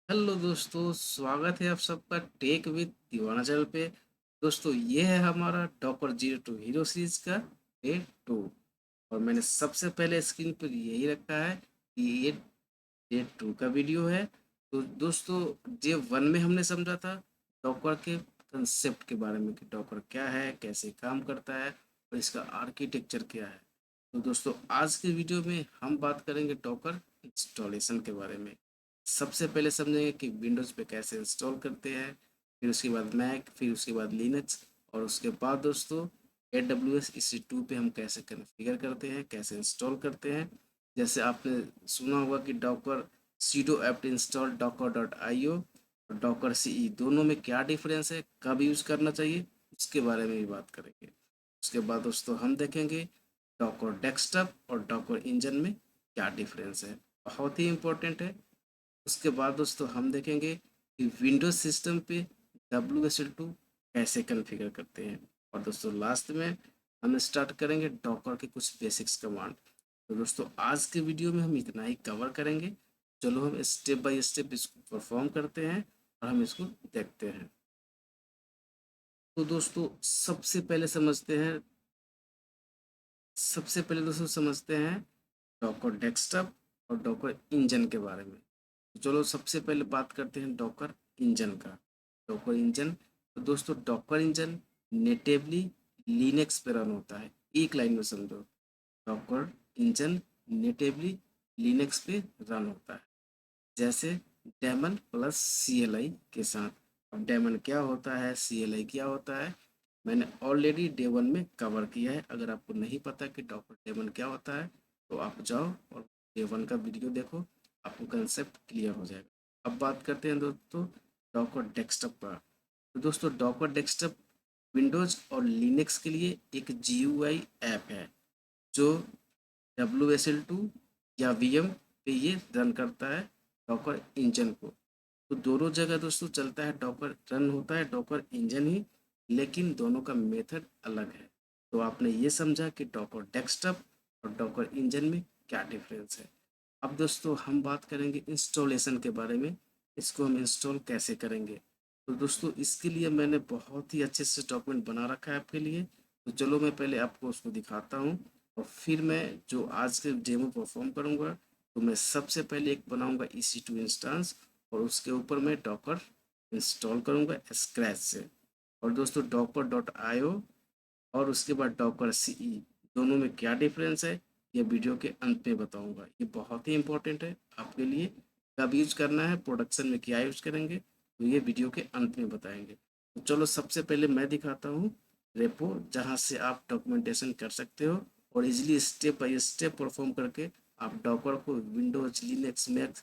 Hello दोस्तों, स्वागत है आप सबका टेक विद दीवाना चैनल पे। दोस्तों, ये है हमारा dropper zero to hero series का डे 2। और मैंने सबसे पहले स्क्रीन पर यही रखा है कि ये डे 2 का वीडियो है। तो दोस्तों, डे 1 में हमने समझा था डॉकर के कंसेप्ट के बारे में कि डॉकर क्या है, कैसे काम करता है और इसका आर्किटेक्चर क्या है। तो दोस्तों, आज के वीडियो में हम बात करेंगे डॉकर इंस्टॉलेशन के बारे में। सबसे पहले समझेंगे कि विंडोज़ पे कैसे इंस्टॉल करते हैं, फिर उसके बाद मैक, फिर उसके बाद लिनक्स, और उसके बाद दोस्तों AWS EC2 पे हम कैसे कॉन्फ़िगर करते हैं, कैसे इंस्टॉल करते हैं। जैसे आपने सुना होगा कि Docker sudo apt install docker.io और डॉकर CE दोनों में क्या डिफरेंस है, कब यूज़ करना चाहिए, उसके बारे में भी बात करेंगे। उसके बाद दोस्तों हम देखेंगे डॉकर डेस्कटॉप और डॉकर इंजन में क्या डिफरेंस है, बहुत ही इम्पोर्टेंट है। उसके बाद दोस्तों हम देखेंगे कि विंडोज सिस्टम पे WSL2 कैसे कॉन्फ़िगर करते हैं। और दोस्तों लास्ट में हम स्टार्ट करेंगे डॉकर के कुछ बेसिक्स कमांड। तो दोस्तों आज के वीडियो में हम इतना ही कवर करेंगे। चलो हम स्टेप बाय स्टेप इसको परफॉर्म करते हैं और हम इसको देखते हैं। तो दोस्तों सबसे पहले दोस्तों समझते हैं डॉकर डेस्कटॉप और डॉकर इंजन के बारे में। तो चलो सबसे पहले बात करते हैं डॉकर इंजन का। डॉकर इंजन, तो दोस्तों डॉकर इंजन नेटिवली लिनक्स पे रन होता है। एक लाइन में समझो, डॉकर इंजन नेटिवली लिनक्स पे रन होता है, जैसे डेमन प्लस CLI के साथ। अब डेमन क्या होता है, CLI क्या होता है, मैंने ऑलरेडी डे 1 में कवर किया है। अगर आपको नहीं पता कि डॉक्टर डेमन क्या होता है तो आप जाओ और डे 1 का वीडियो देखो, आपको कंसेप्ट क्लियर हो जाएगा। अब बात करते हैं दोस्तों डॉकर डेस्कटॉप का। तो दोस्तों डॉकर डेस्कटॉप विंडोज और लिनक्स के लिए एक GUI ऐप है जो WSL2 या VM पे ये रन करता है डॉकर इंजन को। तो दोनों जगह दोस्तों चलता है, डॉकर रन होता है डॉकर इंजन ही, लेकिन दोनों का मेथड अलग है। तो आपने ये समझा कि डॉकर डेस्कटॉप और डॉकर इंजन में क्या डिफरेंस है। अब दोस्तों हम बात करेंगे इंस्टॉलेशन के बारे में, इसको हम इंस्टॉल कैसे करेंगे। तो दोस्तों इसके लिए मैंने बहुत ही अच्छे से डॉक्यूमेंट बना रखा है आपके लिए। तो चलो मैं पहले आपको उसको दिखाता हूँ और फिर मैं जो आज के डेमो परफॉर्म करूँगा। तो मैं सबसे पहले एक बनाऊँगा EC2 इंस्टेंस और उसके ऊपर मैं डॉकर इंस्टॉल करूँगा स्क्रैच से। और दोस्तों docker.io और उसके बाद डॉकर CE दोनों में क्या डिफरेंस है, ये वीडियो के अंत में बताऊंगा। ये बहुत ही इंपॉर्टेंट है आपके लिए, कब यूज करना है, प्रोडक्शन में क्या यूज करेंगे, तो ये वीडियो के अंत में बताएंगे। तो चलो सबसे पहले मैं दिखाता हूँ रेपो, जहाँ से आप डॉक्यूमेंटेशन कर सकते हो और easily step by step perform करके आप डॉकर को विंडोज, लिनक्स, मैक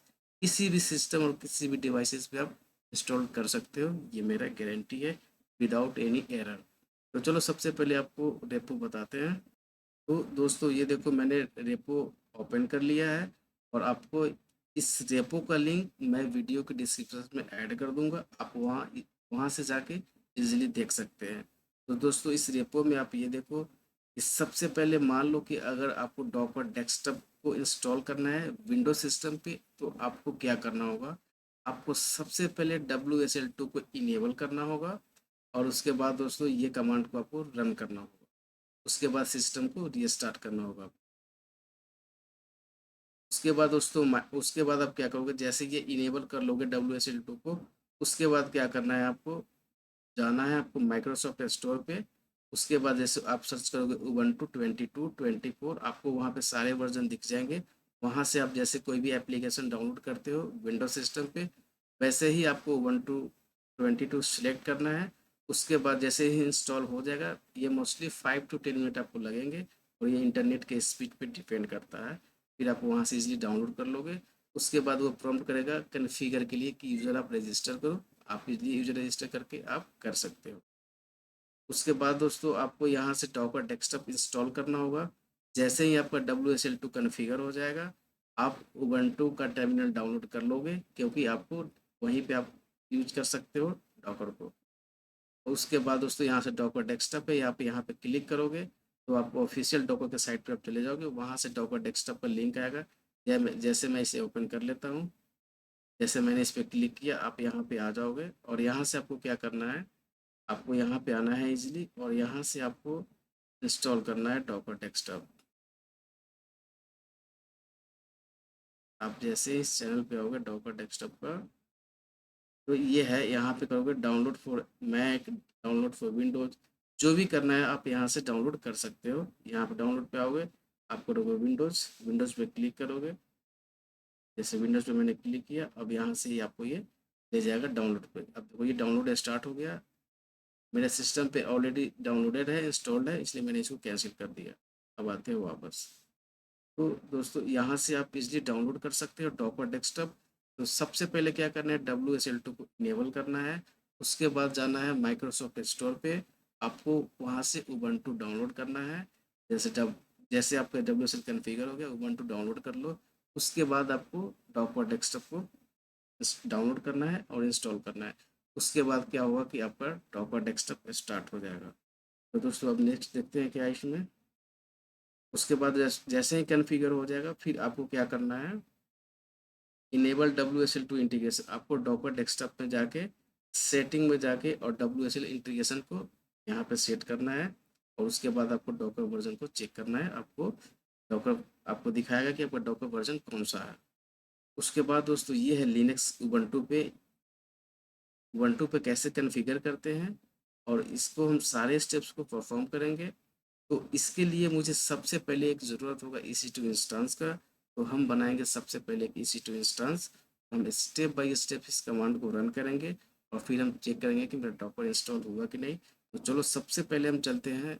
किसी भी सिस्टम और किसी भी डिवाइसेस पे आप इंस्टॉल कर सकते हो। ये मेरा गारंटी है, विदाउट एनी एरर। तो चलो सबसे पहले आपको रेपो बताते हैं। तो दोस्तों ये देखो मैंने रेपो ओपन कर लिया है और आपको इस रेपो का लिंक मैं वीडियो के डिस्क्रिप्शन में ऐड कर दूंगा, आप वहाँ वहाँ से जाके इजीली देख सकते हैं। तो दोस्तों इस रेपो में आप ये देखो, इस सबसे पहले मान लो कि अगर आपको डॉकर डेस्कटॉप को इंस्टॉल करना है विंडोज सिस्टम पे, तो आपको क्या करना होगा, आपको सबसे पहले WSL2 को इनेबल करना होगा और उसके बाद दोस्तों ये कमांड को आपको रन करना होगा। उसके बाद सिस्टम को रीस्टार्ट करना होगा। उसके बाद दोस्तों उसके बाद आप क्या करोगे, जैसे ये इनेबल कर लोगे WSL2 को, उसके बाद क्या करना है, आपको जाना है आपको माइक्रोसॉफ्ट स्टोर पे। उसके बाद जैसे आप सर्च करोगे उबंटू 22 24, आपको वहाँ पे सारे वर्जन दिख जाएंगे। वहाँ से आप जैसे कोई भी एप्लीकेशन डाउनलोड करते हो विंडोज सिस्टम पे, वैसे ही आपको उबंटू 22 सिलेक्ट करना है। उसके बाद जैसे ही इंस्टॉल हो जाएगा, ये मोस्टली 5 to 10 मिनट आपको लगेंगे और ये इंटरनेट के स्पीड पे डिपेंड करता है। फिर आप वहाँ से इजीली डाउनलोड कर लोगे। उसके बाद वो प्रॉम्प्ट करेगा कन्फिगर के लिए कि यूज़र आप रजिस्टर करो, आप इजीली यूज़र रजिस्टर करके आप कर सकते हो। उसके बाद दोस्तों आपको यहाँ से डॉकर डेस्कटॉप इंस्टॉल करना होगा। जैसे ही आपका WSL2 कन्फिगर हो जाएगा, आप उबंटू का टर्मिनल डाउनलोड कर लोगे, क्योंकि आपको वहीं पे आप यूज कर सकते हो डॉकर को। उसके बाद दोस्तों यहाँ से डॉकर डेस्कटॉप है, आप यहाँ पे क्लिक करोगे तो आपको ऑफिशियल डॉकर के साइट पे आप चले जाओगे, वहाँ से डॉकर डेस्कटॉप का लिंक आएगा। जैसे मैं इसे ओपन कर लेता हूँ, जैसे मैंने इस पे क्लिक किया, आप यहाँ पे आ जाओगे और यहाँ से आपको क्या करना है, आपको यहाँ पे आना है इजीली और यहाँ से आपको इंस्टॉल करना है डॉकर डेस्कटॉप। आप जैसे इस चैनल पे आओगे डॉकर डेस्कटॉप का, तो ये है, यहाँ पे करोगे download for Mac, download for Windows, जो भी करना है आप यहाँ से डाउनलोड कर सकते हो। यहाँ पे डाउनलोड पे आओगे, आप करोगे विंडोज, विंडोज पे क्लिक करोगे। जैसे विंडोज पे मैंने क्लिक किया, अब यहाँ से ही आपको ये ले जाएगा डाउनलोड पे। अब देखो ये डाउनलोड स्टार्ट हो गया, मेरे सिस्टम पे ऑलरेडी डाउनलोडेड है, इंस्टॉल्ड है, इसलिए मैंने इसको कैंसिल कर दिया। अब आते हैं वापस। तो दोस्तों यहाँ से आप इजली डाउनलोड कर सकते हो डॉकर डेस्कटॉप। तो सबसे पहले क्या करना है, WSL2 को इनेबल करना है। उसके बाद जाना है माइक्रोसॉफ्ट स्टोर पे, आपको वहाँ से उबंटू डाउनलोड करना है। जैसे आपका WSL कन्फिगर हो गया, उबंटू डाउनलोड कर लो। उसके बाद आपको डॉकर डेस्कटॉप को डाउनलोड करना है और इंस्टॉल करना है। उसके बाद क्या होगा कि आपका डॉकर डेस्कटॉप स्टार्ट हो जाएगा। तो दोस्तों अब नेक्स्ट देखते हैं क्या है इसमें। उसके बाद जैसे ही कॉन्फ़िगर हो जाएगा, फिर आपको क्या करना है, इनेबल WSL2 इंटीग्रेशन, आपको डॉकर डेस्कटॉप में जाके सेटिंग में जाके और WSL इंटीग्रेशन को यहाँ पे सेट करना है। और उसके बाद आपको डॉकर वर्जन को चेक करना है। डॉकर आपको दिखाएगा कि आपका डॉकर वर्जन कौन सा है। उसके बाद दोस्तों ये है लिनक्स उबंटू पे कैसे कॉन्फ़िगर करते हैं, और इसको हम सारे स्टेप्स को परफॉर्म करेंगे। तो इसके लिए मुझे सबसे पहले एक ज़रूरत होगा EC2 इंस्टेंस का। तो हम बनाएंगे सबसे पहले एक EC2 इंस्टेंस। हम स्टेप बाय स्टेप इस कमांड को रन करेंगे और फिर हम चेक करेंगे कि मेरा डॉकर इंस्टॉल हुआ कि नहीं। तो चलो सबसे पहले हम चलते हैं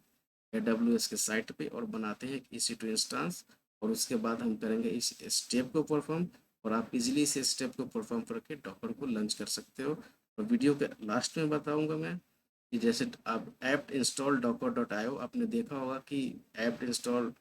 AWS के साइट पे और बनाते हैं एक EC2 इंस्टेंस, और उसके बाद हम करेंगे इस स्टेप को परफॉर्म। और आप इजीली इस स्टेप को परफॉर्म करके डॉकर को लॉन्च कर सकते हो। और वीडियो के लास्ट में बताऊंगा मैं कि जैसे आप app install Docker dot IO, आपने देखा होगा कि app install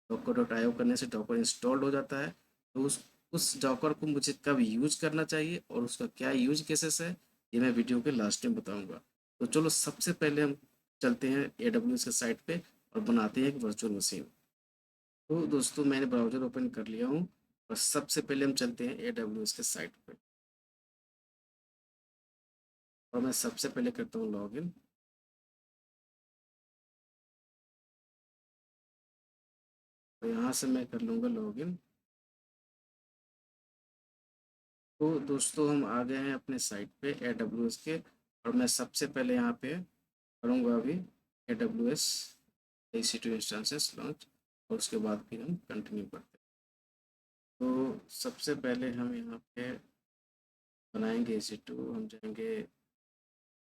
Docker dot IO करने से डॉकर इंस्टॉल्ड हो जाता है। तो उस डॉकर को मुझे कब यूज करना चाहिए और उसका क्या यूज केसेस है, ये मैं वीडियो के लास्ट में बताऊंगा। तो चलो सबसे पहले हम चलते हैं AWS के साइट पे और बनाते हैं एक वर्चुअल मशीन। तो दोस्तों मैंने ब्राउज़र ओपन कर लिया हूँ और सबसे पहले हम चलते हैं AWS के साइट पे, और मैं सबसे पहले करता हूँ लॉगिन। तो यहाँ से मैं कर लूँगा लॉगिन। तो दोस्तों हम आ गए हैं अपने साइट पे AWS के, और मैं सबसे पहले यहाँ पे करूँगा अभी AWS EC2 इंस्टेंसेस लॉन्च, और उसके बाद फिर हम कंटिन्यू करते हैं। तो सबसे पहले हम यहाँ पे बनाएंगे EC2, हम जाएंगे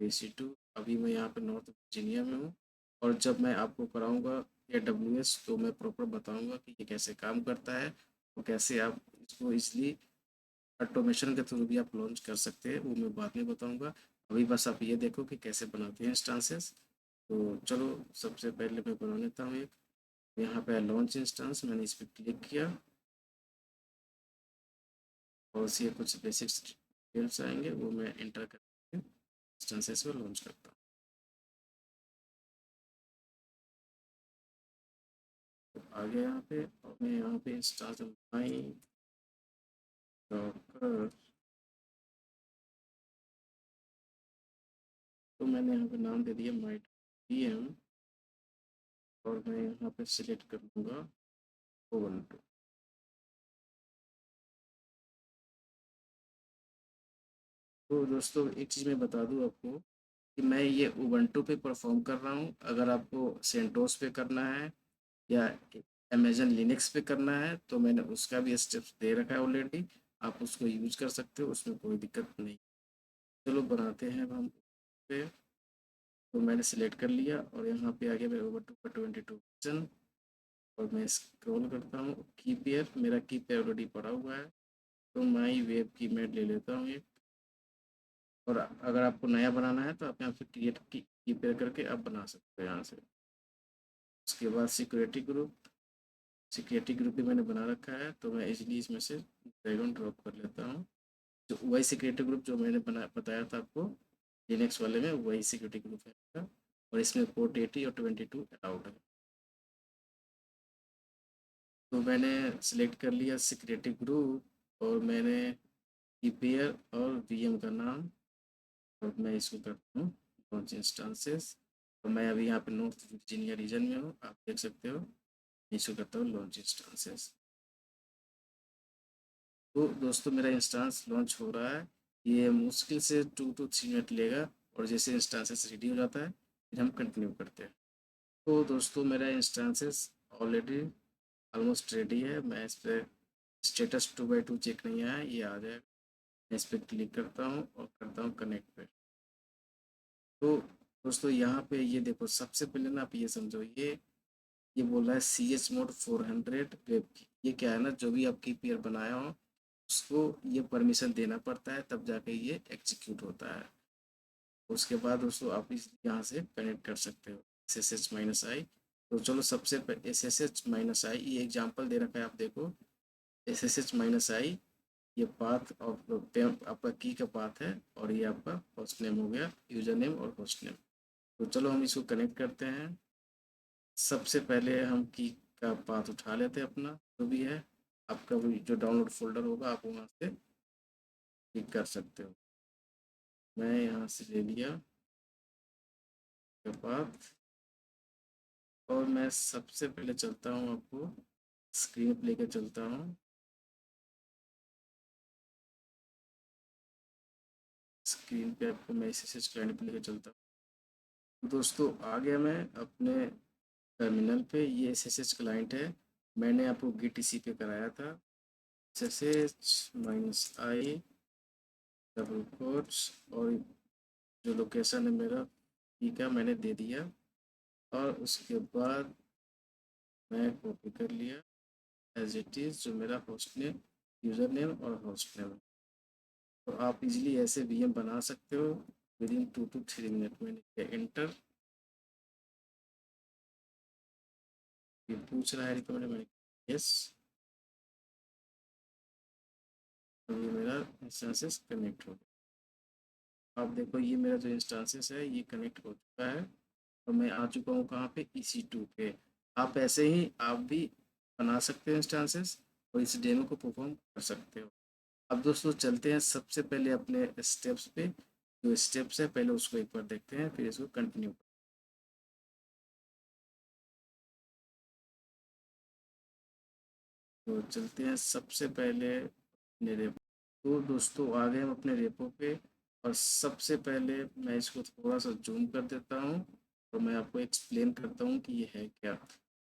EC2। अभी मैं यहाँ पे नॉर्थ वर्जीनिया में हूँ, और जब मैं आपको कराऊँगा AWS तो मैं प्रॉपर बताऊँगा कि ये कैसे काम करता है और कैसे आप इसको इसलिए ऑटोमेशन के थ्रू भी आप लॉन्च कर सकते हैं, वो मैं बाद में बताऊंगा। अभी बस आप ये देखो कि कैसे बनाते हैं इंस्टांसेस। तो चलो सबसे पहले मैं बना लेता हूँ एक। यहाँ पे लॉन्च इंस्टांस, मैंने इस पर क्लिक किया और ये कुछ बेसिक्स डिटेल्स आएंगे, वो मैं इंटर करके इंस्टांसेस को लॉन्च करता हूँ। तो आ गया यहाँ पे, और मैं यहाँ पे इंस्टांस माई डॉकर, तो मैंने यहाँ पे नाम दे दिया माई VM, और मैं यहाँ पे सिलेक्ट कर दूँगा Ubuntu। तो दोस्तों एक चीज़ मैं बता दूँ आपको कि मैं ये उबंटू पे परफॉर्म कर रहा हूँ। अगर आपको सेंटोस पे करना है या अमेजन लिनक्स पे करना है तो मैंने उसका भी स्टेप्स दे रखा है ऑलरेडी, आप उसको यूज कर सकते हो, उसमें कोई दिक्कत नहीं। चलो बनाते हैं अब हम पे। तो मैंने सिलेक्ट कर लिया और यहाँ पे आ गया मेरे उबंटू का 22 वर्जन, और मैं स्क्रॉल करता हूँ की पेयर, मेरा की पेयर ऑलरेडी पड़ा हुआ है। तो माई वेब की मैं ले लेता हूँ एक। और अगर आपको नया बनाना है तो आप यहाँ से क्रिएट की पेयर करके आप बना सकते हो यहाँ से। उसके बाद सिक्योरिटी ग्रुप भी मैंने बना रखा है, तो मैं इजीली इसमें से ड्रैग एंड ड्रॉप कर लेता हूँ। जो वही सिक्योरिटी ग्रुप जो मैंने बताया था आपको लिनक्स वाले में, वही सिक्योरिटी ग्रुप है मेरा, और इसमें पोर्ट 80 और 22 अलाउड है। तो मैंने सिलेक्ट कर लिया सिक्योरिटी ग्रुप, और मैंने कीपेयर और वीएम का नाम, और मैं इसको करता हूँ लॉन्च इंस्टांसेस। तो मैं अभी यहाँ पे नॉर्थ वर्जीनिया रीजन में हूँ, आप देख सकते हो। इसको करता हूँ लॉन्च इंस्टांसेस। तो दोस्तों मेरा इंस्टांस लॉन्च हो रहा है। ये मुश्किल से 2 to 3 मिनट लेगा, और जैसे इंस्टांसेस रेडी हो जाता है फिर हम कंटिन्यू करते हैं। तो दोस्तों मेरा इंस्टांसेस ऑलरेडी ऑलमोस्ट रेडी है। मैं इस पर स्टेटस 2x2 चेक नहीं आया, ये आ जाएगा। मैं इस पर क्लिक करता हूँ और करता हूँ कनेक्ट पे। तो दोस्तों यहाँ पे ये देखो, सबसे पहले ना आप ये समझो, ये बोल रहा है सी एच मोड 400 वेब की। ये क्या है ना, जो भी आप कीपीयर बनाया हो उसको ये परमिशन देना पड़ता है, तब जाके ये एग्जीक्यूट होता है। उसके बाद दोस्तों आप इस यहाँ से कनेक्ट कर सकते हो SSH-i। तो चलो सबसे पहले SSH-i ये एग्जांपल दे रखा है, आप देखो। SSH-i ये पाथ ऑफ आपका की का पाथ है, और ये आपका होस्ट नेम हो गया, यूजर नेम और होस्ट नेम। तो चलो हम इसको कनेक्ट करते हैं। सबसे पहले हम की का पाथ उठा लेते हैं अपना, जो भी है। आपका भी जो डाउनलोड फोल्डर होगा आप वहाँ से क्लिक कर सकते हो। मैं यहाँ से ले लिया का पाथ, और मैं सबसे पहले चलता हूँ, आपको स्क्रीन पे लेकर चलता हूँ। स्क्रीन पे आपको मैं SSH क्लाइंट पे लेकर चलता हूँ। दोस्तों आ गया मैं अपने टर्मिनल पे। ये SSH क्लाइंट है, मैंने आपको GTC पे कराया था। SSH-i डबल कोट्स, और जो लोकेशन है मेरा ठीक है मैंने दे दिया। और उसके बाद मैं कॉपी कर लिया एज इट इज़, जो मेरा होस्ट नेम, यूज़र नेम और होस्ट नेम। तो आप इजीली ऐसे वीएम बना सकते हो विद इन 2 to 3 मिनट। मैंने किया एंटर। ये पूछ रहा है रिकमेंड, मैंने यस। तो ये मेरा इंस्टांसेस कनेक्ट हो गया। आप देखो ये मेरा जो इंस्टांसेस है ये कनेक्ट हो चुका है, और मैं आ चुका हूँ कहाँ पे, EC2 पे। आप ऐसे ही आप भी बना सकते हो इंस्टांसेस, और इस डेमो को परफॉर्म कर सकते हो। अब दोस्तों चलते हैं सबसे पहले अपने स्टेप्स पे। जो स्टेप्स है पहले उसको एक बार देखते हैं, फिर इसको कंटिन्यू। तो चलते हैं सबसे पहले अपने रेपो। तो दोस्तों आ गए हम अपने रेपो पे, और सबसे पहले मैं इसको थोड़ा सा जूम कर देता हूँ, और मैं आपको एक्सप्लेन करता हूँ कि ये है क्या।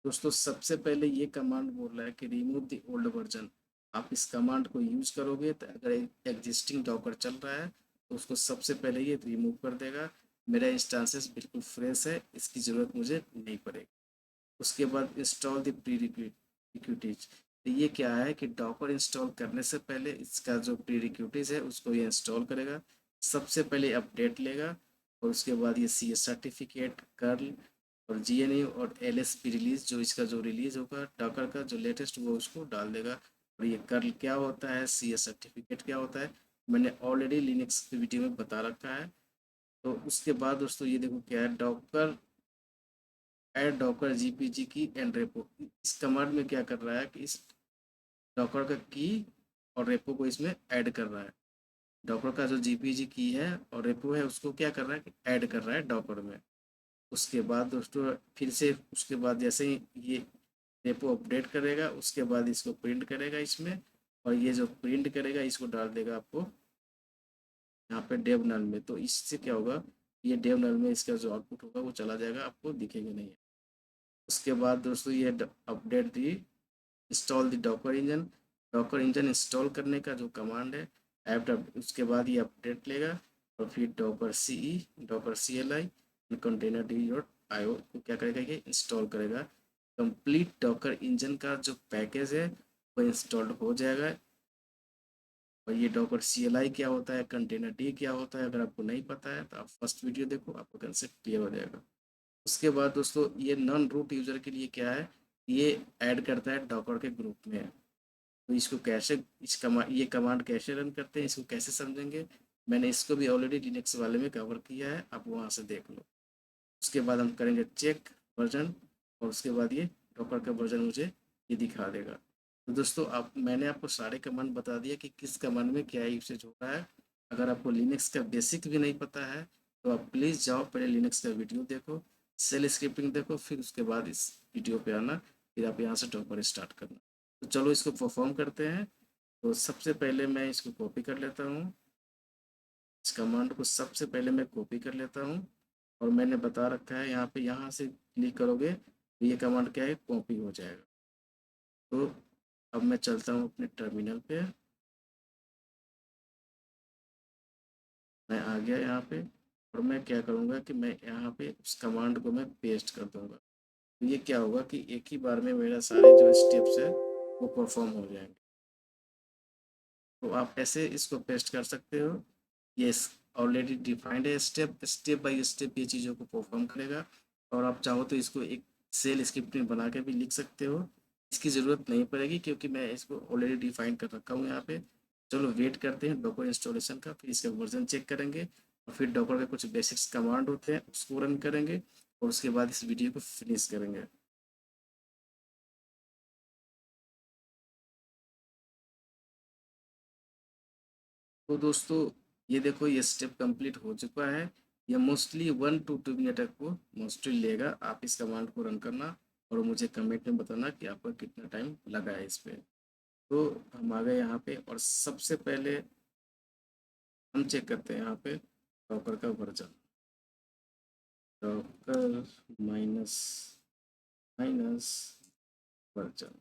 दोस्तों सबसे पहले ये कमांड बोल रहा है कि रिमूव द ओल्ड वर्जन। आप इस कमांड को यूज करोगे तो अगर एग्जिस्टिंग डॉकर चल रहा है तो उसको सबसे पहले ये रिमूव कर देगा। मेरा इंस्टांसेस बिल्कुल फ्रेश है, इसकी ज़रूरत मुझे नहीं पड़ेगी। उसके बाद इंस्टॉल द प्री रिक्विटीज। तो ये क्या है कि डॉकर इंस्टॉल करने से पहले इसका जो प्री रिक्विटीज है उसको ये इंस्टॉल करेगा। सबसे पहले अपडेट लेगा, और उसके बाद ये CS सर्टिफिकेट, कर्ल और GNU और LSP रिलीज, जो इसका जो रिलीज होगा डॉकर का जो लेटेस्ट वो उसको डाल देगा। और ये कर्ल क्या होता है, CS सर्टिफिकेट क्या होता है, मैंने ऑलरेडी लिनक्स वीडियो में बता रखा है। तो उसके बाद दोस्तों ये देखो क्या है, डॉकर ऐड डॉकर GPG की एंड रेपो। इस कमांड में क्या कर रहा है कि इस डॉकर का की और रेपो को इसमें ऐड कर रहा है। डॉकर का जो GPG की है और रेपो है उसको क्या कर रहा है कि ऐड कर रहा है डॉकर में। उसके बाद दोस्तों फिर से उसके बाद जैसे ही ये रेपो अपडेट करेगा उसके बाद इसको प्रिंट करेगा इसमें, और ये जो प्रिंट करेगा इसको डाल देगा आपको यहाँ पे डेव नल में। तो इससे क्या होगा, ये डेव नल में इसका जो आउटपुट होगा वो चला जाएगा, आपको दिखेगा नहीं। उसके बाद दोस्तों ये update the install the Docker engine install करने का जो कमांड है ऐप। उसके बाद ये अपडेट लेगा, और फिर डॉकर CLI कंटेनर डी.io को क्या करेगा, ये इंस्टॉल करेगा। कंप्लीट डॉकर इंजन का जो पैकेज है वो इंस्टॉल्ड हो जाएगा। और ये डॉकर CLI क्या होता है, कंटेनर डी क्या होता है, अगर आपको नहीं पता है तो आप फर्स्ट वीडियो देखो, आपको कंसेप्ट क्लियर हो जाएगा। उसके बाद दोस्तों ये नॉन रूट यूज़र के लिए क्या है, ये ऐड करता है डॉकर के ग्रुप में। तो इसको कैसे ये कमांड कैसे रन करते हैं इसको कैसे समझेंगे, मैंने इसको भी ऑलरेडी लिनक्स वाले में कवर किया है, आप वहाँ से देख लो। उसके बाद हम करेंगे चेक वर्जन, और उसके बाद ये डॉकर का वर्जन मुझे ये दिखा देगा। तो दोस्तों आप मैंने आपको सारे कमांड बता दिया कि किस कमांड में क्या यूसेज हो रहा है। अगर आपको लिनक्स का बेसिक भी नहीं पता है तो आप प्लीज़ जाओ पहले लिनक्स का वीडियो देखो, सेल स्क्रिप्टिंग देखो, फिर उसके बाद इस वीडियो पे आना, फिर आप यहाँ से डॉकर स्टार्ट करना। तो चलो इसको परफॉर्म करते हैं। तो सबसे पहले मैं इसको कॉपी कर लेता हूँ, इस कमांड को सबसे पहले मैं कॉपी कर लेता हूँ और मैंने बता रखा है यहाँ पे, यहाँ से क्लिक करोगे तो ये कमांड क्या है, कॉपी हो जाएगा। तो अब मैं चलता हूँ अपने टर्मिनल पे, मैं आ गया यहाँ पे और मैं क्या करूँगा कि मैं यहाँ पे उस कमांड को मैं पेस्ट कर दूँगा। तो ये क्या होगा कि एक ही बार में मेरा सारे जो स्टेप्स है वो परफॉर्म हो जाएंगे। तो आप ऐसे इसको पेस्ट कर सकते हो। ये ऑलरेडी डिफाइंड है, स्टेप स्टेप बाय स्टेप ये चीज़ों को परफॉर्म करेगा। और आप चाहो तो इसको एक सेल स्क्रिप्ट में बना के भी लिख सकते हो, इसकी ज़रूरत नहीं पड़ेगी क्योंकि मैं इसको ऑलरेडी डिफाइन कर रखा हूँ यहाँ पे। चलो वेट करते हैं डॉकर इंस्टॉलेशन का, फिर इसका वर्जन चेक करेंगे और फिर डॉकर के कुछ बेसिक्स कमांड होते हैं उसको रन करेंगे और उसके बाद इस वीडियो को फिनिश करेंगे। तो दोस्तों ये देखो ये स्टेप कंप्लीट हो चुका है। ये मोस्टली 1 to 2 मिनट को मोस्टली लेगा। आप इस कमांड को रन करना और मुझे कमेंट में बताना कि आपका कितना टाइम लगा है इस पे। तो हम आ गए यहाँ पे और सबसे पहले हम चेक करते हैं यहाँ पे डॉकर का version, Docker minus minus version.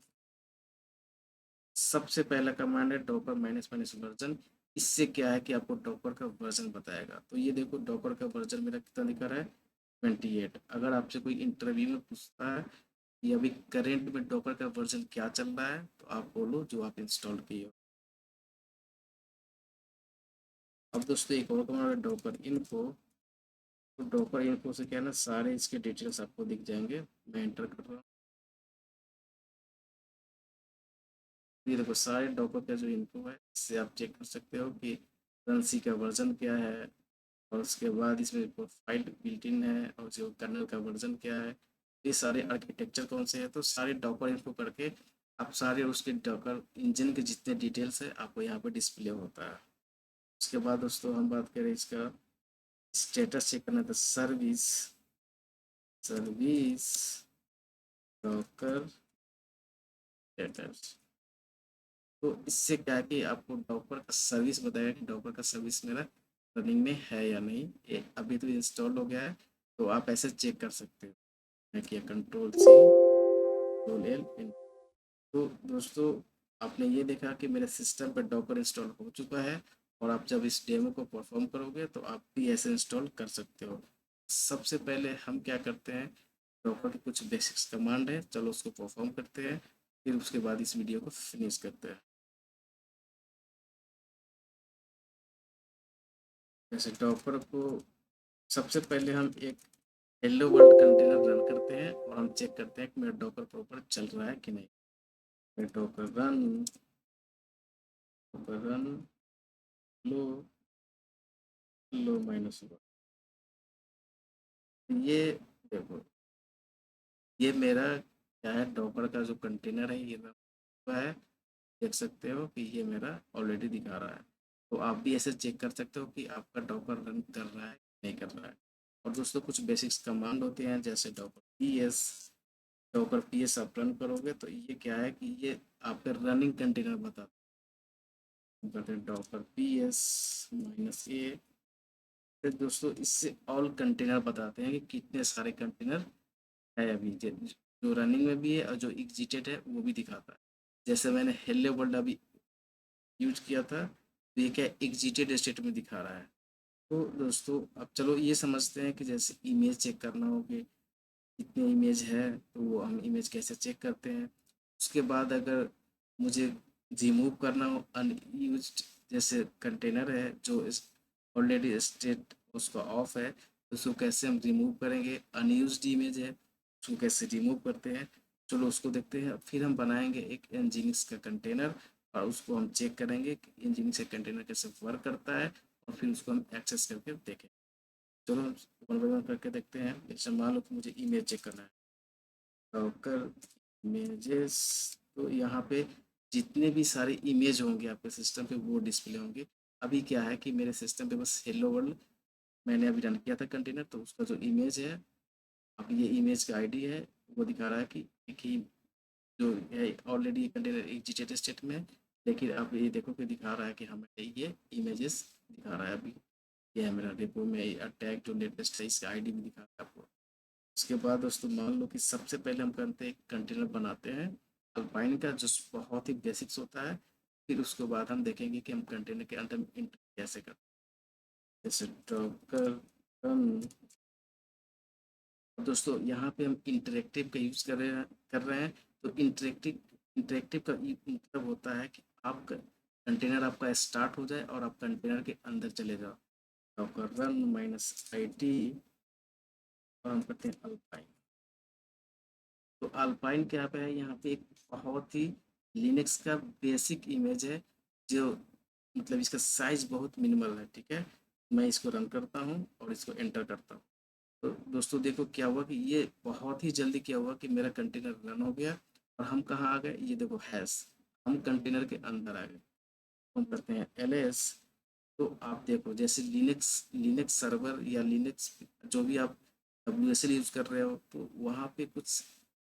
सबसे पहला कमांड है डॉकर माइनस माइनस वर्जन। इससे क्या है कि आपको डॉकर का वर्जन बताएगा। तो ये देखो डॉकर का वर्जन मेरा कितना दिखा रहा है, 28। अगर आपसे कोई इंटरव्यू में पूछता है कि अभी करेंट में डॉकर का वर्जन क्या चल रहा है तो आप बोलो जो आप इंस्टॉल किए हो। अब दोस्तों एक और कमांड है डॉकर इन्फो। तो डॉकर इन्फो से क्या है ना, सारे इसके डिटेल्स आपको दिख जाएंगे। मैं एंटर कर रहा हूँ, ये देखो सारे डॉकर का जो इन्फो है इससे आप चेक कर सकते हो कि करेंसी का वर्जन क्या है और उसके बाद इसमें प्रोफाइल बिल्ट इन है और जो कर्नल का वर्जन क्या है, ये सारे आर्किटेक्चर कौन से हैं। तो सारे डॉकर इनको करके आप सारे उसके डॉकर इंजन के जितने डिटेल्स है आपको यहाँ पे डिस्प्ले होता है। उसके बाद दोस्तों हम बात करें इसका स्टेटस चेक करना, तो सर्विस सर्विस डॉकर स्टेटस। तो इससे क्या है कि आपको डॉकर का सर्विस बताएगा कि डॉकर का सर्विस मेरा रनिंग में है या नहीं। ये अभी तो इंस्टॉल हो गया है तो आप ऐसे चेक कर सकते हो। मैं किया कंट्रोल सी कंट्रोल एल। तो दोस्तों आपने ये देखा कि मेरे सिस्टम पर डॉकर इंस्टॉल हो चुका है और आप जब इस डेमो को परफॉर्म करोगे तो आप भी ऐसे इंस्टॉल कर सकते हो। सबसे पहले हम क्या करते हैं, डॉकर की कुछ बेसिक्स कमांड है, चलो उसको परफॉर्म करते हैं, फिर उसके बाद इस वीडियो को फिनिश करते हैं। जैसे डॉकर को सबसे पहले हम एक हेलो वर्ल्ड कंटेनर रन करते हैं और हम चेक करते हैं कि मेरा डॉकर प्रॉपर चल रहा है कि नहीं। डॉकर रन लो लो माइनस हुआ। ये देखो ये मेरा क्या है, डॉकर का जो कंटेनर है ये रन हुआ है। देख सकते हो कि ये मेरा ऑलरेडी दिखा रहा है। तो आप भी ऐसे चेक कर सकते हो कि आपका डॉकर रन कर रहा है नहीं कर रहा है। और दोस्तों कुछ बेसिक्स कमांड होते हैं जैसे डॉकर पी एस आप रन करोगे तो ये क्या है कि ये आपका रनिंग कंटेनर बताता है। करते हैं डॉकर पी एस माइनस ए। फिर दोस्तों इससे ऑल कंटेनर बताते हैं कि कितने सारे कंटेनर है अभी, जो रनिंग में भी है और जो एग्जिटेड है वो भी दिखाता है। जैसे मैंने हेलो वर्ल्ड अभी यूज किया था तो ये क्या एग्जिटेड स्टेट में दिखा रहा है। तो दोस्तों अब चलो ये समझते हैं कि जैसे इमेज चेक करना हो कि कितने इमेज है तो वो हम इमेज कैसे चेक करते हैं। उसके बाद अगर मुझे रिमूव करना हो अनयूज्ड जैसे कंटेनर है जो ऑलरेडी स्टेट उसका ऑफ है तो उसको कैसे हम रिमूव करेंगे, अनयूज्ड इमेज है उसको कैसे रिमूव करते हैं। चलो उसको देखते हैं। फिर हम बनाएंगे एक nginx का कंटेनर और उसको हम चेक करेंगे कि nginx का कंटेनर कैसे वर्क करता है और फिर उसको हम एक्सेस करके देखें। चलो वन बाई वन करके देखते हैं। जैसे मान लो कि मुझे इमेज चेक करना है, डॉकर इमेजेस, तो यहाँ पे जितने भी सारे इमेज होंगे आपके सिस्टम पे वो डिस्प्ले होंगे। अभी क्या है कि मेरे सिस्टम पे बस हेलो वर्ल्ड मैंने अभी रन किया था कंटेनर, तो उसका जो इमेज है, अब ये इमेज का आईडी है, वो दिखा रहा है कि एक ही जो है ऑलरेडी ये कंटेनर एग्जीक्यूटेड स्टेट में है। लेकिन अब ये देखो कि दिखा रहा है कि हमें ये इमेजेस दिखा रहा है अभी। ये है मेरा डिपो में अटैक जो लेटेस्ट है, इसका आईडी भी दिखा रहा है आपको। उसके बाद दोस्तों मान लो कि सबसे पहले हम करते हैं, एक कंटेनर बनाते हैं अल्पाइन का जो बहुत ही बेसिक्स होता है। फिर उसके बाद हम देखेंगे कि हम कंटेनर के अंदर इंटर कैसे करते हैं, जैसे डॉकर रन। दोस्तों यहाँ पे हम इंटरेक्टिव का यूज़ कर रहे हैं। तो इंटरेक्टिव इंटरेक्टिव का मतलब होता है कि आप कंटेनर आपका स्टार्ट हो जाए और आप कंटेनर के अंदर चले जाओ। डॉकर रन -IT और हम करते हैं अल्पाइन। तो अल्पाइन क्या पे है, यहाँ पे एक बहुत ही लिनक्स का बेसिक इमेज है, जो मतलब इसका साइज बहुत मिनिमल है। ठीक है, मैं इसको रन करता हूँ और इसको एंटर करता हूँ। तो दोस्तों देखो क्या हुआ कि ये बहुत ही जल्दी क्या हुआ कि मेरा कंटेनर रन हो गया। और हम कहाँ आ गए, ये देखो हैश, हम कंटेनर के अंदर आ गए। हम करते हैं ls। तो आप देखो जैसे लिनक्स लिनक्स सर्वर या लिनक्स जो भी आप WSL यूज़ कर रहे हो, तो वहाँ पे कुछ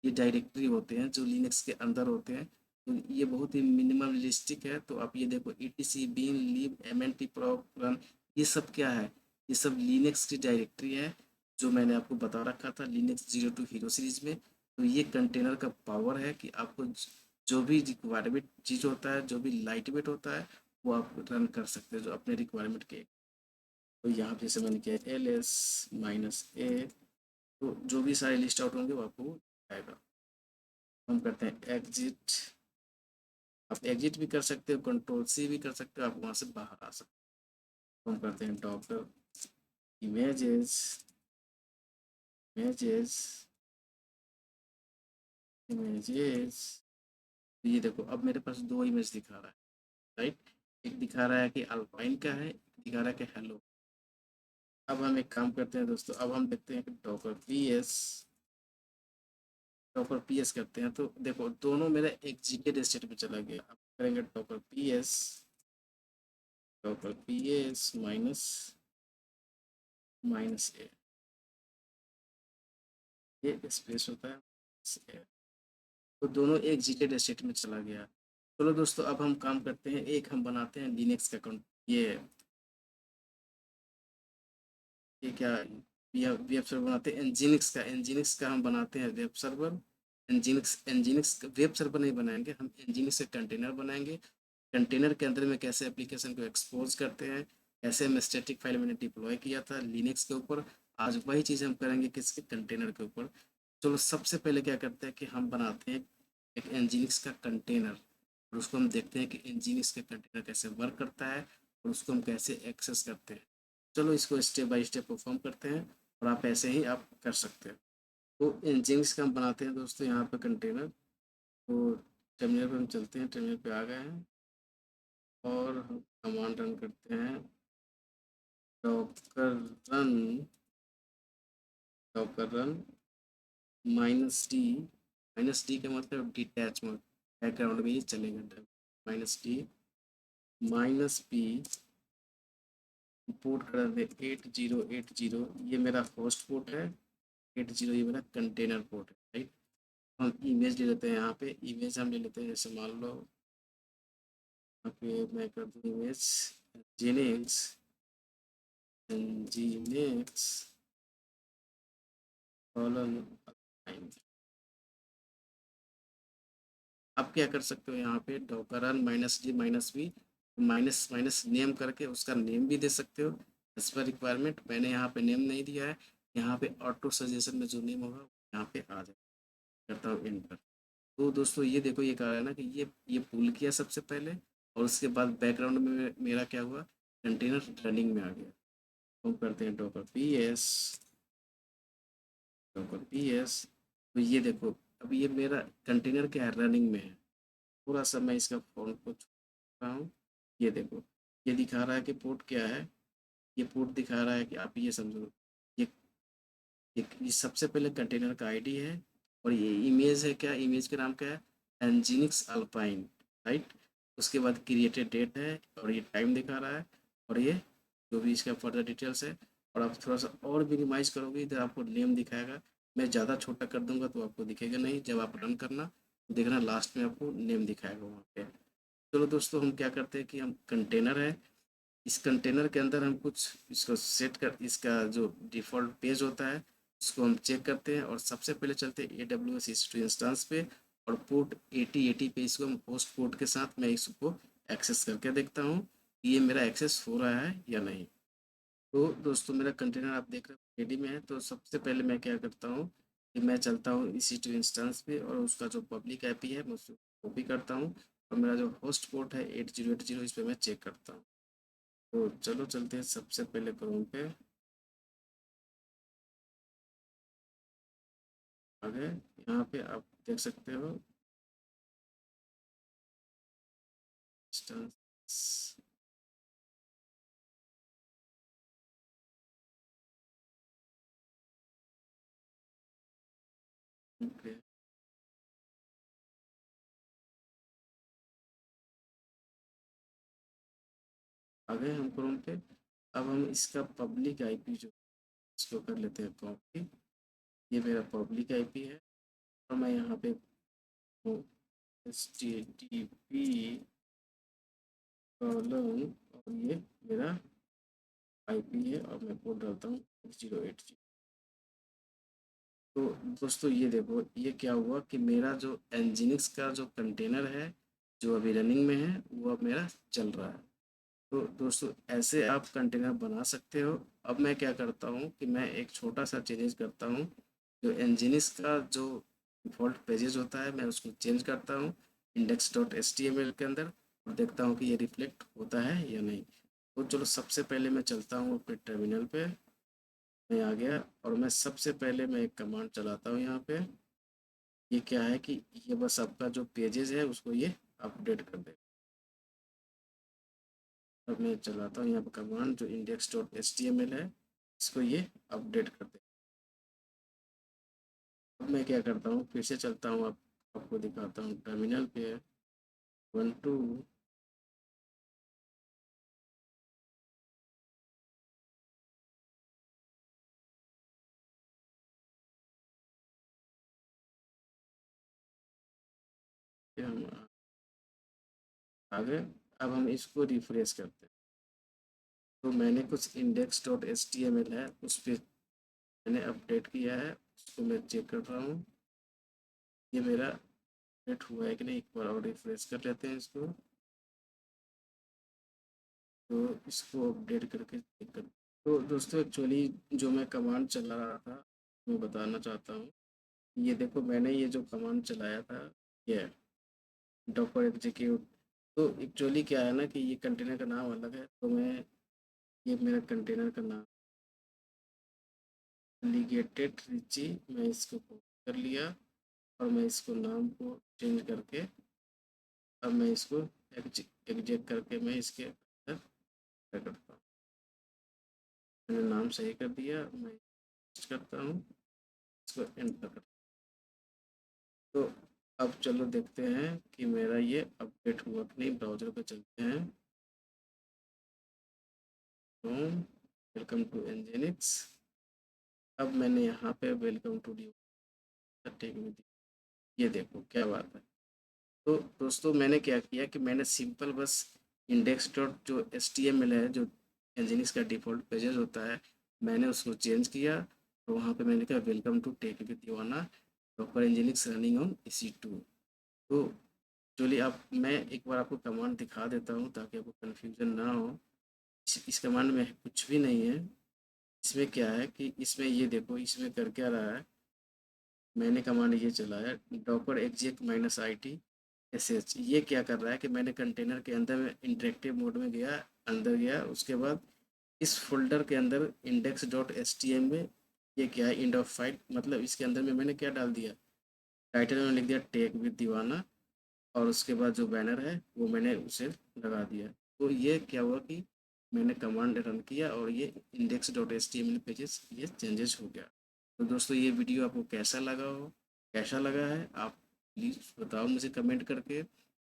ये डायरेक्टरी होते हैं जो लिनक्स के अंदर होते हैं। तो ये बहुत ही मिनिमलिस्टिक है। तो आप ये देखो etc bin lib mnt proc run, ये सब क्या है, ये सब लिनक्स की डायरेक्टरी है, जो मैंने आपको बता रखा था लिनक्स 02 हीरो सीरीज में। तो ये कंटेनर का पावर है कि आपको जो भी रिक्वायरमेंट चीज़ होता है, जो भी लाइट वेट होता है, वो आप रन कर सकते हैं जो अपने रिक्वायरमेंट के। तो यहाँ पे जैसे मैंने किया ls-a, तो जो भी सारे लिस्ट आउट होंगे वो आपको आएगा। हम करते हैं एग्जिट। आप एग्जिट भी कर सकते हो, कंट्रोल C भी कर सकते हो, आप वहाँ से बाहर आ सकते हो। हम करते हैं डॉकर इमेजेस इमेजेस इमेजेस। तो ये देखो अब मेरे पास दो इमेज दिखा रहा है, राइट। एक दिखा रहा है कि अल्पाइन का है, एक दिखा रहा है कि हेलो। अब हम एक काम करते हैं दोस्तों, अब हम देखते हैं कि डॉकर पीएस करते हैं। तो देखो दोनों मेरा एग्जीक्यूटेड स्टेट में चला गया। अब करेंगे डॉकर पीएस माइनस -a, ये स्पेस होता है। तो दोनों एग्जीक्यूटेड स्टेट में चला गया। चलो दोस्तों अब हम काम करते हैं, एक हम बनाते हैं लिनक्स का अकाउंट। ये क्या, वेब सर्वर बनाते हैं एनजीनिक्स का हम बनाते हैं वेब सर्वर। एनजीनिक्स वेब सर्वर नहीं बनाएंगे, हम एनजीनिक्स का कंटेनर बनाएंगे। कंटेनर के अंदर में कैसे एप्लीकेशन को एक्सपोज करते हैं, कैसे हम स्टैटिक फाइल मैंने डिप्लॉय किया था लिनक्स के ऊपर, आज वही चीज़ हम करेंगे किसके, कंटेनर के ऊपर। चलो सबसे पहले क्या करते हैं कि हम बनाते हैं एक एनजीनिक्स का कंटेनर, और उसको हम देखते हैं कि एनजीनिक्स का कंटेनर कैसे वर्क करता है और उसको हम कैसे एक्सेस करते हैं। चलो इसको स्टेप बाय स्टेप परफॉर्म करते हैं, और आप ऐसे ही आप कर सकते हैं। तो एनजीनिक्स का हम बनाते हैं दोस्तों यहाँ पे कंटेनर। तो टर्मिनल पे हम चलते हैं, टर्मिनल पे आ गए हैं और हम कमांड रन करते हैं, Docker run Docker run -d। -d का मतलब डिटैच मोड, बैकग्राउंड में ये चलेगा। -d -p पोर्ट कर दे 8080, ये मेरा होस्ट पोर्ट है। 80 ये मेरा कंटेनर पोर्ट है, राइट। हम इमेज ले लेते हैं, यहाँ पे इमेज हम ले लेते हैं, जैसे मान लो यहाँ पे मैं कर दूँ इमेज जेनिक्स जेनिक्स कॉलन। आप क्या कर सकते हो, यहाँ पे Docker run -d -v minus minus name करके उसका नेम भी दे सकते हो एज पर रिक्वायरमेंट। मैंने यहाँ पे नेम नहीं दिया है, यहाँ पे ऑटो सजेशन में जो नेम होगा यहाँ पे आ जाए। करता हूँ एंटर। तो दोस्तों ये देखो ये कह रहा है ना कि ये पुल किया सबसे पहले, और उसके बाद बैकग्राउंड में मेरा क्या हुआ, कंटेनर रनिंग में आ गया। तो हम करते हैं डॉकर पी एस। तो ये देखो अब ये मेरा कंटेनर क्या है, रनिंग में है। थोड़ा सा मैं इसका फ़ोन को छू रहा हूँ। ये देखो ये दिखा रहा है कि पोर्ट क्या है, ये पोर्ट दिखा रहा है कि आप ये समझो, ये ये सबसे पहले कंटेनर का आईडी है, और ये इमेज है, क्या इमेज का नाम क्या है, एनजीनिक्स अल्पाइन। राइट। उसके बाद क्रिएटेड डेट है और ये टाइम दिखा रहा है और ये जो भी इसका फर्दर डिटेल्स है। और आप थोड़ा सा और मिनिमाइज करोगे इधर आपको नेम दिखाएगा। मैं ज़्यादा छोटा कर दूंगा तो आपको दिखेगा नहीं। जब आप रन करना तो देखना लास्ट में आपको नेम दिखाएगा वहाँ पे। चलो दोस्तों, हम क्या करते हैं कि हम कंटेनर है, इस कंटेनर के अंदर हम कुछ इसको सेट कर, इसका जो डिफ़ॉल्ट पेज होता है उसको हम चेक करते हैं। और सबसे पहले चलते हैं AWS EC2 इंस्टेंस पे और पोर्ट 8080 पे इसको हम होस्ट पोर्ट के साथ मैं इसको एक्सेस करके देखता हूँ कि ये मेरा एक्सेस हो रहा है या नहीं। तो दोस्तों, मेरा कंटेनर आप देख रहे हो रेडी में है। तो सबसे पहले मैं क्या करता हूँ कि मैं चलता हूँ EC2 इंस्टेंस पे और उसका जो पब्लिक आईपी है मैं उसको कॉपी करता हूँ और मेरा जो होस्ट पोर्ट है 8080 इस पे मैं चेक करता हूँ। तो चलो चलते हैं सबसे पहले क्रोम पे। आ गए, यहाँ पे आप देख सकते हो इंस्टेंस। ओके, आ गए हम क्रोम पे। अब हम इसका पब्लिक आईपी जो इसको कर लेते हैं कॉपी। ये मेरा पब्लिक आईपी है और मैं यहाँ पे HTTP कॉलन और ये मेरा आईपी है और मैं पोर्ट डालता हूँ 8080। तो दोस्तों ये देखो ये क्या हुआ कि मेरा जो Nginx का जो कंटेनर है जो अभी रनिंग में है वो अब मेरा चल रहा है। तो दोस्तों ऐसे आप कंटेनर बना सकते हो। अब मैं क्या करता हूँ कि मैं एक छोटा सा चेंजेस करता हूँ। जो Nginx का जो डिफ़ॉल्ट पेजेस होता है मैं उसको चेंज करता हूँ index.html के अंदर और देखता हूँ कि ये रिफ्लेक्ट होता है या नहीं। तो चलो सबसे पहले मैं चलता हूँ अपने टर्मिनल पे। मैं आ गया और मैं सबसे पहले मैं एक कमांड चलाता हूँ यहाँ पे। ये क्या है कि ये बस आपका जो पेजेस है उसको ये अपडेट कर दे। अब मैं चलाता हूँ यहाँ पर कमांड जो index.html है इसको ये अपडेट कर दे। अब मैं क्या करता हूँ फिर से चलता हूँ, आपको दिखाता हूँ टर्मिनल पे 12 पे हम आ गए। अब हम इसको रिफ्रेश करते हैं। तो मैंने कुछ index.html है उस पर मैंने अपडेट किया है, उसको मैं चेक कर रहा हूँ ये मेरा अपडेट हुआ है कि नहीं। एक बार और रिफ्रेश कर लेते हैं इसको। तो इसको अपडेट करके चेक कर। तो दोस्तों एक्चुअली जो मैं कमांड चला रहा था मैं बताना चाहता हूँ। ये देखो मैंने ये जो कमांड चलाया था ये डॉकर एग्जीक्यूट। तो एक्चुअली क्या है ना कि ये कंटेनर का नाम अलग है। तो मैं ये मेरा कंटेनर का नाम लिगेटेड रिची मैं इसको कॉपी कर लिया और मैं इसको नाम को चेंज करके अब मैं इसको एग्जेक्ट करके मैं इसके अंदर क्या करता हूँ। मैंने नाम सही कर दिया, मैं पेस्ट करता हूँ, इसको एंटर करता हूँ। तो अब चलो देखते हैं कि मेरा ये अपडेट हुआ कि नहीं। ब्राउज़र पे चलते हैं। Welcome to Nginx। अब मैंने यहाँ पे वेलकम टू डी टेक में ये देखो क्या बात है। तो दोस्तों मैंने क्या किया कि मैंने सिंपल बस इंडेक्स डॉट जो HTML है जो Nginx का डिफ़ॉल्ट पेजेस होता है मैंने उसको चेंज किया। तो वहाँ पे मैंने कहा वेलकम टू टेक विद दीवाना Docker Nginx running on EC2। तो चलिए आप मैं एक बार आपको कमांड दिखा देता हूँ ताकि आपको कन्फ्यूज़न ना हो। इस कमांड में कुछ भी नहीं है। इसमें क्या है कि इसमें ये देखो इसमें कर क्या रहा है। मैंने कमांड ये चलाया Docker exec minus IT SH। ये क्या कर रहा है कि मैंने कंटेनर के अंदर में इंटरेक्टिव मोड में गया, अंदर गया। उसके बाद इस फ़ोल्डर के अंदर index.html में ये क्या है इंड ऑफ फाइल, मतलब इसके अंदर में मैंने क्या डाल दिया टाइटल में लिख दिया टेक विद दीवाना और उसके बाद जो बैनर है वो मैंने उसे लगा दिया। तो ये क्या हुआ कि मैंने कमांड रन किया और ये index.html पेजेस ये चेंजेस हो गया। तो दोस्तों ये वीडियो आपको कैसा लगा है आप प्लीज़ बताओ मुझे कमेंट करके।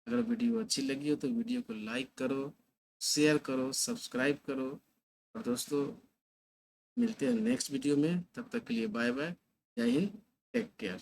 अगर वीडियो अच्छी लगी हो तो वीडियो को लाइक करो, शेयर करो, सब्सक्राइब करो। और दोस्तों, मिलते हैं नेक्स्ट वीडियो में, तब तक के लिए बाय बाय, जय हिंद, टेक केयर।